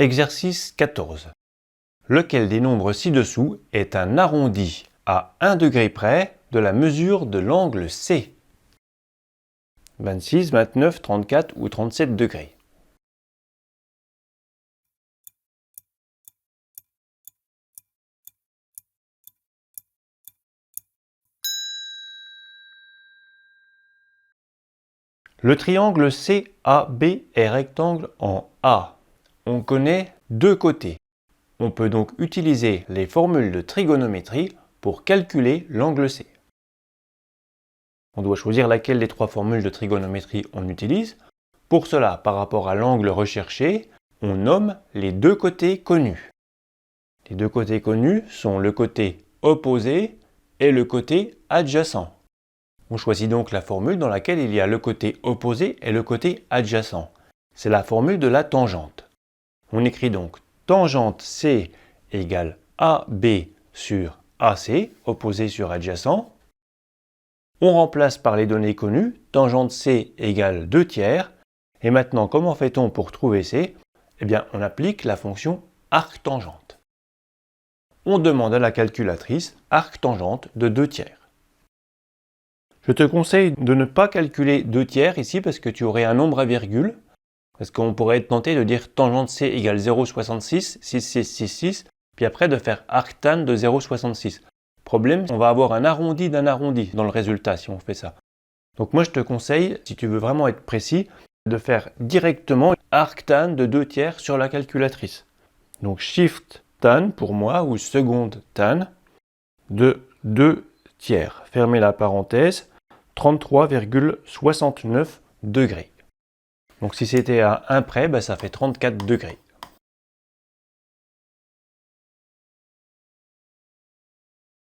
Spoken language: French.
Exercice 14. Lequel des nombres ci-dessous est un arrondi à 1 degré près de la mesure de l'angle C? 26, 29, 34 ou 37 degrés. Le triangle CAB est rectangle en A. On connaît deux côtés. On peut donc utiliser les formules de trigonométrie pour calculer l'angle C. On doit choisir laquelle des trois formules de trigonométrie on utilise. Pour cela, par rapport à l'angle recherché, on nomme les deux côtés connus. Les deux côtés connus sont le côté opposé et le côté adjacent. On choisit donc la formule dans laquelle il y a le côté opposé et le côté adjacent. C'est la formule de la tangente. On écrit donc tangente C égale AB sur AC, opposé sur adjacent. On remplace par les données connues, tangente C égale 2 tiers. Et maintenant, comment fait-on pour trouver C? Eh bien, on applique la fonction arctangente. On demande à la calculatrice arctangente de 2 tiers. Je te conseille de ne pas calculer 2 tiers ici parce que tu aurais un nombre à virgule. Parce qu'on pourrait être tenté de dire tangente C égale 0,66, 6666, puis après de faire arctan de 0,66. Problème, on va avoir un arrondi d'un arrondi dans le résultat si on fait ça. Donc moi je te conseille, si tu veux vraiment être précis, de faire directement arctan de 2 tiers sur la calculatrice. Donc shift tan pour moi, ou seconde tan, de 2 tiers. Fermez la parenthèse, 33,69 degrés. Donc si c'était à 1 près, ça fait 34 degrés.